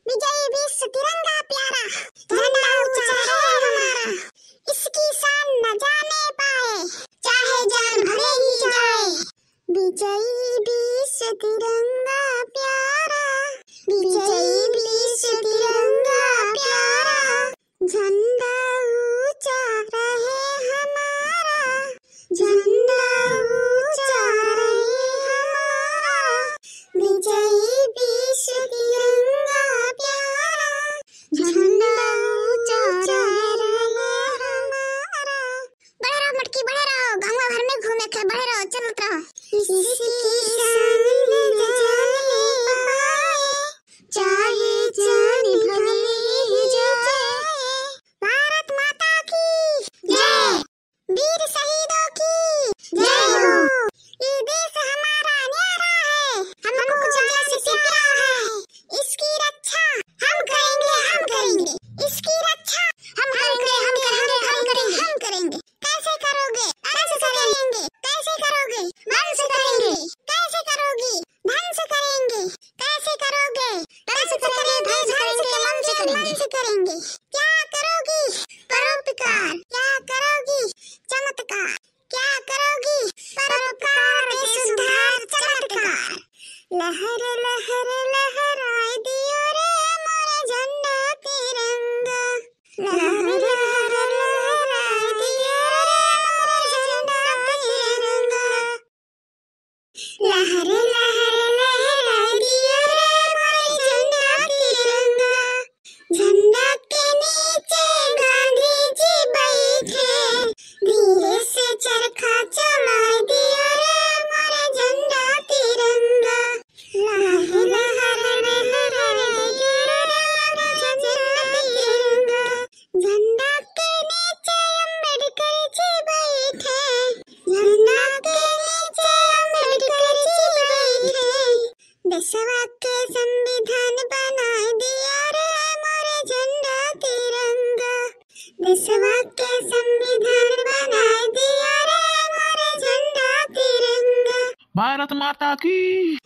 विजयी विश्व तिरंगा प्यारा, झंडा ऊंचा है हमारा, इसकी शान न जाने पाए, चाहे जान भले ही जाए। विजयी विश्व तिरंगा प्यारा, विजयी विश्व तिरंगा प्यारा, झंडा ऊंचा रहे हमारा, झंडा ऊंचा रहे हमारा, विजयी विश्व तिरंगा प्यारा, झंडा ऊंचा रहे हमारा। बढ़े रहो मटकी, बढ़े रहो, गाँव भर में घूमे के बढ़े रहो, चलत रहो। इसकी शान न जाने पाए, चाहे जान भले ही जाए। भारत माता की जय, वीर शहीदों की जय हो। ये देश हमारा न्यारा है, हमको जान से प्यार है, इसकी रक्षा हम करेंगे, हम करेंगे, इसकी रक्षा हम करेंगे, हम करेंगे, हम करेंगे, हम करेंगे। कैसे करोगे? कैसे करेंगे? कैसे करोगे? मन से करेंगे। कैसे करोगी? धन से करेंगे। कैसे करोगे? कैसे करेंगे? धन से करेंगे, मन से करेंगे, मन से करेंगे। क्या करोगी? परोपकार। क्या करोगी? चमत्कार। क्या करोगी? परोपकार, देश उद्धार, चमत्कार। लहर लहर लहराए दियो रे मोरे झंडा तिरंगा, लहर लहर लहराए दियो रे मोरे झंडा तिरंगा, लहर लहर लहराए दियो रे मोरे झंडा तिरंगा। झंडा के नीचे गांधी जी बैठे, धीरे से चरखा चलाए दियो रे मोरे झंडा तिरंगा, लहर लहर लहराए दियो रे मोरे झंडा तिरंगा। झंडा के नीचे अम्बेडकर जी बैठे, झंडा के नीचे अम्बेडकर जी बैठे, देशवा के संविधान बनाए दिया रे मोरे झंडा तिरंगा, देशवा के संविधान बनाए दिया रे मोरे झंडा तिरंगा। भारत माता की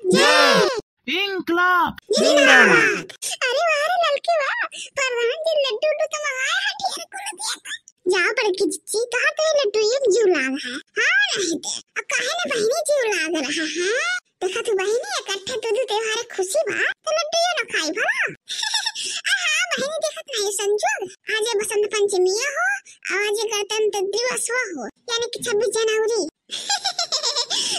जय, इंकलाब जिंदाबाद। अरे वाह रे लड़के वाह, प्रधान जी लड्डू तो तुम आए हटिया को दिया था। जाओ पर की जी कहा तो लड्डू एक जीव लाग है। हां नहीं दे अब काहे ने बहनी जीव लाग रहा है। देखा तू बहनी इकट्ठे तो त्योहार खुशी बा तो लड्डू ये न खाई भला। हां बहनी देखत नहीं संजोग, आज बसंत पंचमी हो, आज गणतंत्र दिवस हो, यानी कि 26 जनवरी।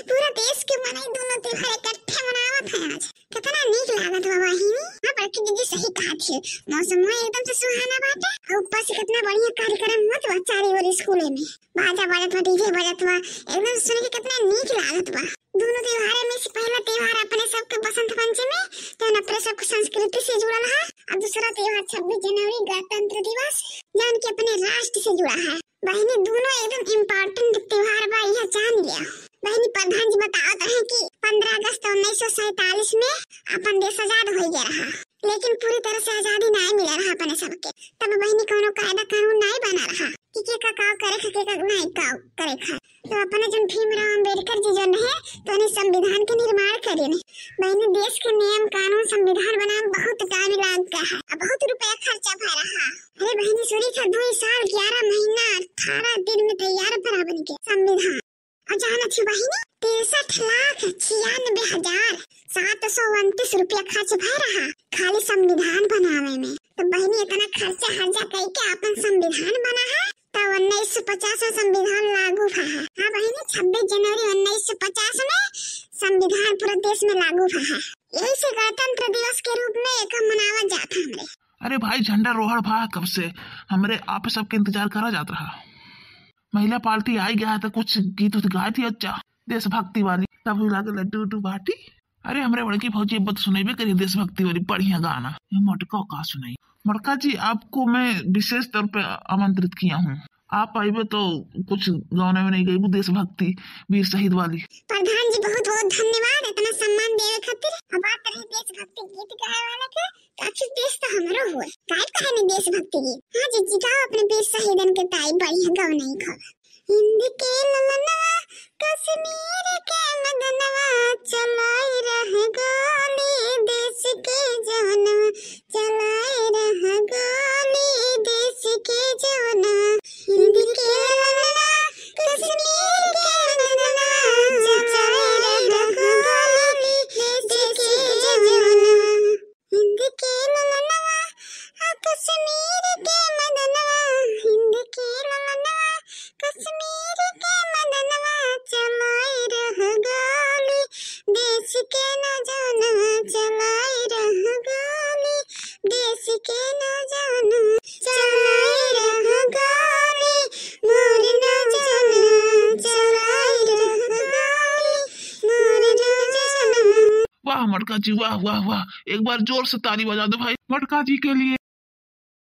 पूरा देश के मनाई दोनों त्योहार इकट्ठे मनावत है आज। कितना नीक लागत बा बहिनी। हां बड़की दीदी सही कहा थी, मौसम में एकदम से सुहाना बाटे और ऊपर से कितना बढ़िया कार्यक्रम होत बा चारों ओर स्कूल में, बाजा बजत बा, डीजे बजत बा, एकदम सुन के कितना नीक लागत बा। दोनों त्योहार में से पहला त्योहार अपने सबके बसंत पंचमी तो अपने सबके संस्कृति से जुड़ल है, और दूसरा त्योहार 26 जनवरी गणतंत्र दिवस जान के अपने राष्ट्र से जुड़ा है। बहनी दोनों एकदम इम्पोर्टेंट त्योहार बा, यह जान लिया। बहनी प्रधान जी बतावत रहे कि 15 अगस्त 1947 में अपन देश आजाद हो गया रहा, लेकिन पूरी तरह से आजादी नहीं मिला रहा अपने सबके। तब बहनी कोनो कायदा कानून नहीं बना रहा कि के का करे के का नहीं का करे खा। तो अपने जन भीमराव अम्बेडकर जी जन है तो ने संविधान के निर्माण करे ने। बहनी देश के नियम कानून संविधान बनाने में बहुत टाइम लग गया है, बहुत रुपया खर्चा भर रहा। अरे बहनी सोनी था 2 साल 11 महीना 18 दिन में तैयार बना बन के संविधान। और जाना थी बहनी 63,96,729 रुपया खर्च भर रहा खाली संविधान बनावे में। तो बहनी इतना खर्चा हर्जा करके अपन संविधान बना है, तो 1950 में संविधान लागू हुआ है। हाँ बहनी 26 जनवरी 1950 में संविधान पूरे देश में लागू हुआ है। यही से गणतंत्र दिवस के रूप में एक मनावा जाता हमरे। अरे भाई झंडा रोहड़ भा कब से हमरे आप सबके इंतजार करा जाता रहा। महिला पार्टी आई गया तो कुछ गीत गाई थी अच्छा देशभक्ति वाली, तब लाके लड्डू उड्डू बाटी। अरे हमरे बड़की फौजी अब तो सुनेबे करिए देशभक्ति वाली बढ़िया गाना। ये मोटका का सुनाई। मोटका जी आपको मैं विशेष तौर पे आमंत्रित किया हूँ, आप आइबे तो कुछ गाने में नहीं गई देशभक्ति वीर शहीद वाली। प्रधान जी बहुत बहुत धन्यवाद इतना सम्मान देवे खातिर। अब बात रही देशभक्ति गीत गाए वाला के, आखिर देश तो हमरो हुए, काहे कहे नहीं देशभक्ति गीत। हाँ जी गाओ अपने वीर शहीदन के ताई बढ़िया गाओ नहीं खा। हिंद के ललनवा कश्मीर के मदनवा चलाई रहे गोली, देश के जानवा चला मटका जी, वाह वाह वाह, एक बार जोर से ताली बजा दो भाई मटका जी के लिए।